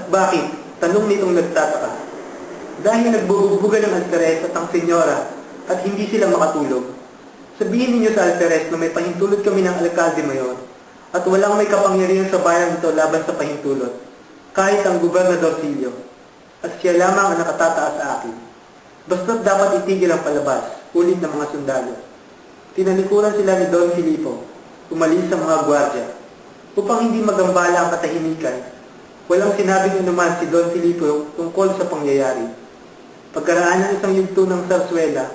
At bakit? Tanong nitong nagtataka. Dahil nagbubugan ng alferes at ang senyora at hindi sila makatulog. Sabihin ninyo sa alferes na may pahintulot kami ng alkalde mayor at walang may kapangyarihan sa bayan nito laban sa pahintulot, kahit ang gobernador Silio, at siya lamang ang nakatataas sa akin. Basta't dapat itigil ang palabas, ulit ng mga sundalo. Tinalikuran sila ni Don Filipo, umalis sa mga gwardya. Upang hindi magambala ang katahimikan, walang sinabing anuman si Don Filipo tungkol sa pangyayari. Pagkaraan ng isang yugto ng sarswela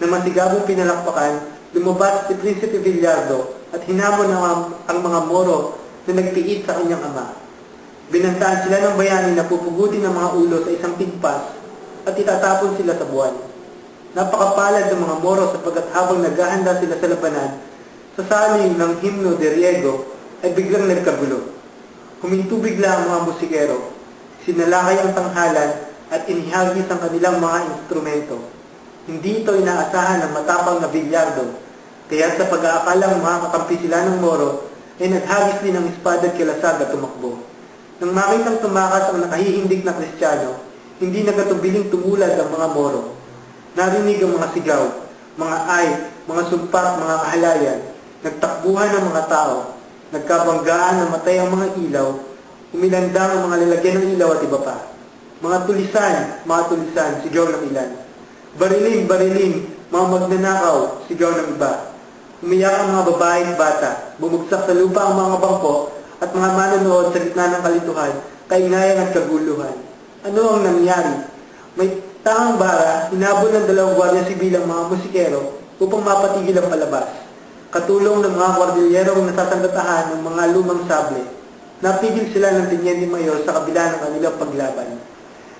na masigabong pinalakpakan, lumabas si Prinsipe Villardo at hinamon ang mga Moro na nagtiis sa kanyang ama. Binantaan sila ng bayani na pupugutin ng mga ulo sa isang tigpas at itatapon sila sa buwan. Napakapalad ng mga Moro sapagkat habang naghahanda sila sa labanan, sa saling ng himno de Riego ay biglang nagkagulo. Huminto bigla ang mga musikero, sinalakay ang tanghalan at inihagis ang kanilang mga instrumento. Hindi ito inaasahan ng matapang na Villardo, kaya sa pag-aakalang mga kakampi sila ng Moro, ay naghagis din ng espada at kilasag at tumakbo. Nang makitang tumakas ang nakahihindig na Kristiyano, hindi nagatubiling tumulad ang mga Moro. Narinig ang mga sigaw, mga ay, mga sumpak, mga kahalayan, nagtakbuhan ng mga tao, nagkabanggaan na matay ang mga ilaw, umilandang ang mga lalagyan ng ilaw at iba pa. Mga tulisan, sigaw ng ilan. Barilin, barilin, mga magnanakaw, sigaw ng iba. Umiyak ang mga babae at bata, bumagsak sa lupa ang mga bangko at mga manonood sa gitna ng kalituhan, kaingayan at kaguluhan. Ano ang nangyari? May tangang bara, hinabol ng 2 gwardiya sibil ang mga musikero upang mapatigil ang palabas. Katulong ng mga kwardilyerong nasasangatahan ng mga lumang sable. Napigil sila ng Teniente Mayor sa kabila ng kanilang paglaban.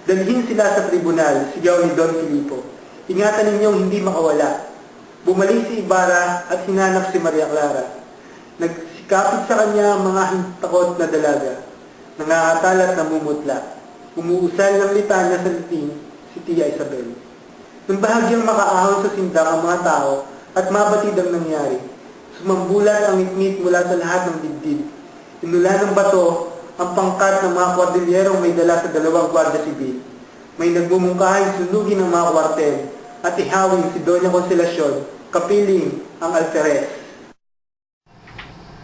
Dalhin sila sa tribunal, sigaw ni Don Filipo. Ingatan ninyong hindi makawala. Bumalik si Ibarra at hinanap si Maria Clara. Nagsikapit sa kanya ang mga hintakot na dalaga. Nangangatal at namumutla. Umuusal ng litanya sa liting si Tia Isabel. Nang bahagyang makaahon sa sindang ang mga tao at mabatid ang nangyari, sumambulat ang ngit mula sa lahat ng dibdib. Inulan ng bato ang pangkat ng mga kwardilyerong may dala sa 2 gwardiya sibil. May nagmumungkahing sunugin ng mga kwartel at ihawin si Doña Consolacion, kapiling ang alferes.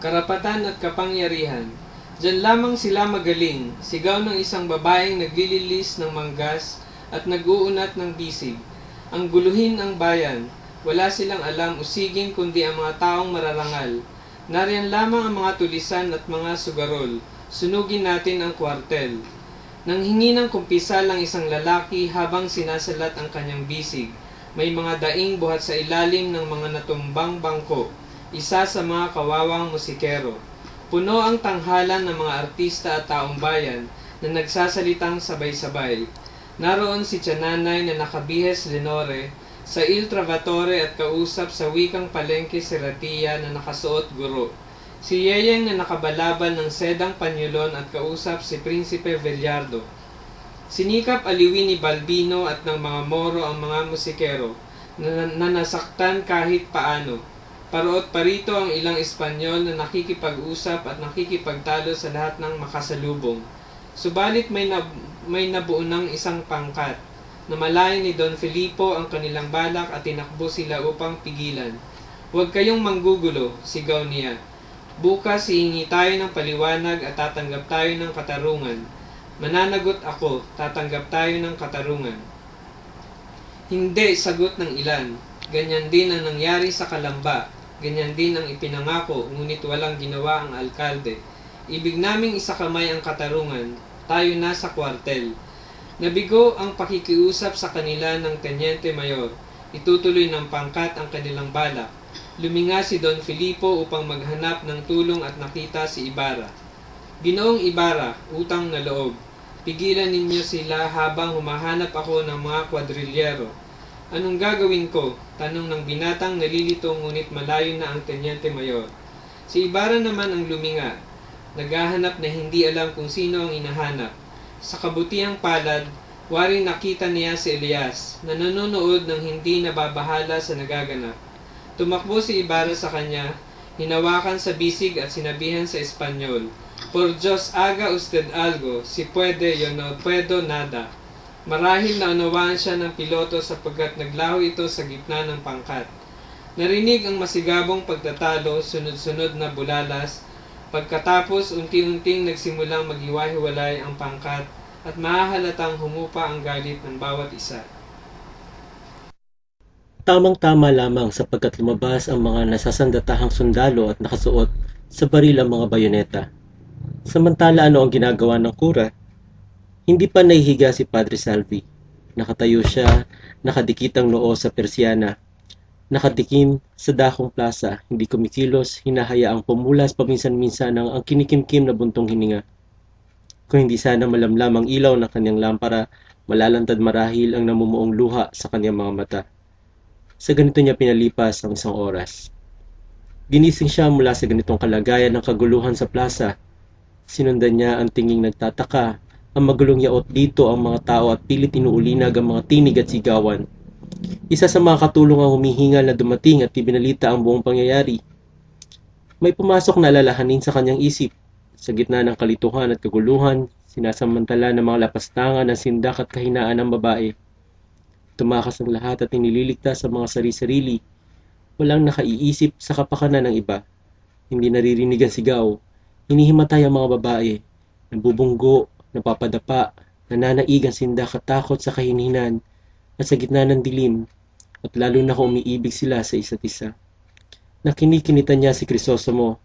Karapatan at kapangyarihan. Diyan lamang sila magaling, sigaw ng isang babaeng naglililis ng manggas at nag-uunat ng bisig. Ang guluhin ang bayan, wala silang alam usigin kundi ang mga taong mararangal. Nariyan lamang ang mga tulisan at mga sugarol, sunugin natin ang kwartel. Nang hingi ng kumpisal ang isang lalaki habang sinasalat ang kanyang bisig, may mga daing buhat sa ilalim ng mga natumbang bangko, isa sa mga kawawang musikero. Puno ang tanghalan ng mga artista at taong bayan na nagsasalitang sabay-sabay. Naroon si Tiyananay na nakabihes Lenore, sa Il Travatore at kausap sa wikang palengke si Ratia na nakasuot guro. Si Yeyeng na nakabalabal ng sedang panyulon at kausap si Prinsipe Villardo. Sinikap aliwin ni Balbino at ng mga Moro ang mga musikero na nasaktan kahit paano. Paro't parito ang ilang Espanyol na nakikipag-usap at nakikipagtalo sa lahat ng makasalubong. Subalit may nabuo ng isang pangkat. Namalayan ni Don Filipo ang kanilang balak at tinakbo sila upang pigilan. "Huwag kayong manggugulo," sigaw niya. "Bukas hihingi tayo ng paliwanag at tatanggap tayo ng katarungan. Mananagot ako, tatanggap tayo ng katarungan." "Hindi," sagot ng ilan. "Ganyan din ang nangyari sa Kalamba. Ganyan din ang ipinangako, ngunit walang ginawa ang alkalde. Ibig naming isakamay ang katarungan. Tayo na sa kwartel." Nabigo ang pakikiusap sa kanila ng Teniente Mayor. Itutuloy ng pangkat ang kanilang balak. Luminga si Don Filipo upang maghanap ng tulong at nakita si Ibarra. "Ginoong Ibarra, utang na loob. Pigilan ninyo sila habang humahanap ako ng mga kwadrilyero." "Anong gagawin ko?" tanong ng binatang nalilito ngunit malayo na ang Teniente Mayor. Si Ibarra naman ang luminga. Naghahanap na hindi alam kung sino ang inahanap. Sa kabutihang palad, waring nakita niya si Elias na nanonood ng hindi nababahala sa nagaganap. Tumakbo si Ibarra sa kanya, hinawakan sa bisig at sinabihan sa Espanyol, Por Diyos haga usted algo, si puede yo no puedo nada. Marahil naunawaan siya ng piloto sapagkat naglaho ito sa gitna ng pangkat. Narinig ang masigabong pagtatalo, sunod-sunod na bulalas. Pagkatapos, unti-unting nagsimulang maghiwa-hiwalay ang pangkat at mahahalatang humupa ang galit ng bawat isa. Tamang-tama lamang sapagkat lumabas ang mga nasasandatahang sundalo at nakasuot sa baril ang mga bayoneta. Samantala ano ang ginagawa ng kura? Hindi pa nahihiga si Padre Salvi. Nakatayo siya, nakadikit ang noo sa persiana. Nakatikim sa dakong plaza, hindi kumikilos, hinahayaang pumulas paminsan-minsan ang kinikimkim na buntong hininga. Kung hindi sana malamlam ang ilaw ng kanyang lampara, malalantad marahil ang namumuong luha sa kanyang mga mata. Sa ganito niya pinalipas ang isang oras. Ginising siya mula sa ganitong kalagayan ng kaguluhan sa plaza. Sinundan niya ang tinging nagtataka, ang magulong yaot dito ang mga tao at pilit inuulinag ang mga tinig at sigawan. Isa sa mga katulong ang humihingal na dumating at ibinalita ang buong pangyayari. May pumasok na alalahanin sa kanyang isip. Sa gitna ng kalituhan at kaguluhan, sinasamantala ng mga lapastangan ang sindak at kahinaan ng babae. Tumakas ang lahat at inililigtas sa mga sari-sarili. Walang nakaiisip sa kapakanan ng iba. Hindi naririnig ang sigaw. Hinihimatay ang mga babae. Nabubunggo, napapadapa, nananaig ang sindak at takot sa kahinhinan at sa gitna ng dilim at lalo na kung umiibig sila sa isa't isa. Nakinikinita niya si Crisostomo.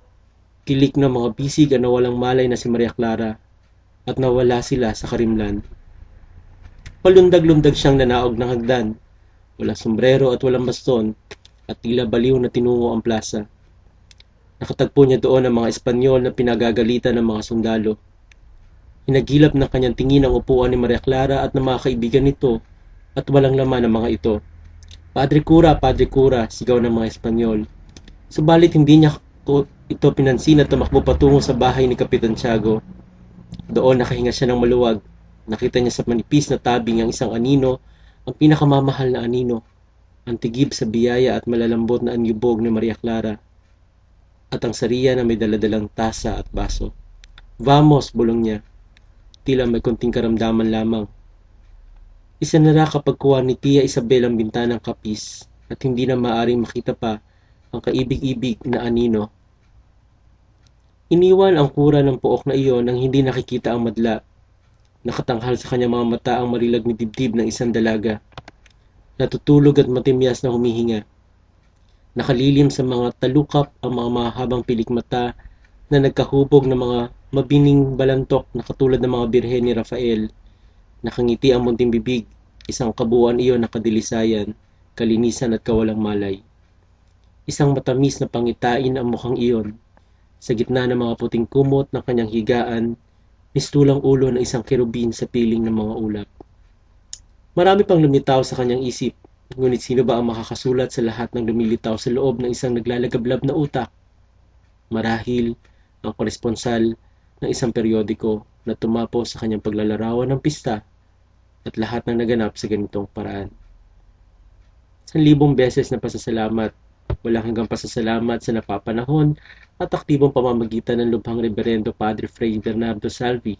Kilik ng mga bisig ang nawalang malay na si Maria Clara at nawala sila sa karimlan. Palundag-lundag siyang nanaog ng hagdan. Walang sombrero at walang baston at tila baliw na tinungo ang plaza. Nakatagpo niya doon ang mga Espanyol na pinagagalitan ng mga sundalo. Hinagilap ng kanyang tingin ang upuan ni Maria Clara at ng mga kaibigan nito at walang laman ang mga ito. Padre Cura, sigaw ng mga Espanyol. Subalit hindi niya ito pinansin at tumakbo patungo sa bahay ni Kapitan Tiago. Doon nakahinga siya ng maluwag. Nakita niya sa manipis na tabing ang isang anino, ang pinakamamahal na anino, ang tigib sa biyaya at malalambot na anyubog ni Maria Clara, at ang sariya na may daladalang tasa at baso. Vamos, bulong niya. Tila may konting karamdaman lamang. Isanara kapag kuha ni Tia Isabel ang bintanang kapis at hindi na maaring makita pa ang kaibig-ibig na anino. Iniwan ang kura ng pook na iyon nang hindi nakikita ang madla. Nakatanghal sa kanyang mga mata ang marilag ni dibdib ng isang dalaga. Natutulog at matimyas na humihinga. Nakalilim sa mga talukap ang mga mahabang pilikmata na nagkahubog ng mga mabining balantok na katulad ng mga birhen ni Rafael. Nakangiti ang munting bibig, isang kabuuan iyon na kadilisayan, kalinisan at kawalang malay. Isang matamis na pangitain ang mukhang iyon. Sa gitna ng mga puting kumot ng kanyang higaan, mistulang ulo ng isang kerubin sa piling ng mga ulap. Marami pang lumitaw sa kanyang isip, ngunit sino ba ang makakasulat sa lahat ng lumilitaw sa loob ng isang naglalagablab na utak? Marahil ang koresponsal ng isang periodiko na tumapo sa kanyang paglalarawan ng pista at lahat ng naganap sa ganitong paraan. 1,000 beses na pasasalamat, walang hanggang pasasalamat sa napapanahon at aktibong pamamagitan ng lubhang Reverendo Padre Fray Bernardo Salvi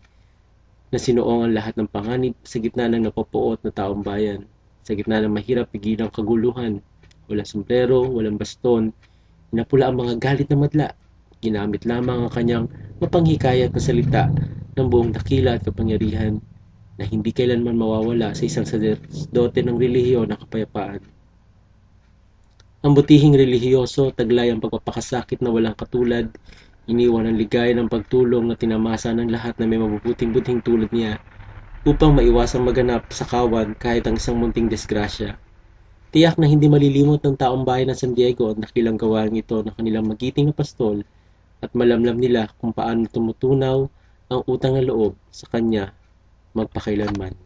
na sinuong ang lahat ng panganib sa gitna ng napapuot na taong bayan, sa gitna ng mahirap pigilang kaguluhan, walang sombrero, walang baston, inapula ang mga galit na madla, ginamit lamang ang kanyang mapanghikayat na salita ng buong dakila at kapangyarihan na hindi kailanman mawawala sa isang sacerdote ng relihiyon ng kapayapaan. Ang butihing relihiyoso, taglay ang pagpapakasakit na walang katulad, iniwan ang ligaya ng pagtulong na tinamasa ng lahat na may mabubuting-buting tulad niya upang maiwasang maganap sa kawan kahit ang isang munting disgrasya. Tiyak na hindi malilimot ng taong bayan ng San Diego ang dakilang gawain ito ng kanilang magiting na pastol at malamlam nila kung paano tumutunaw ang utang na loob sa kanya magpakailanman.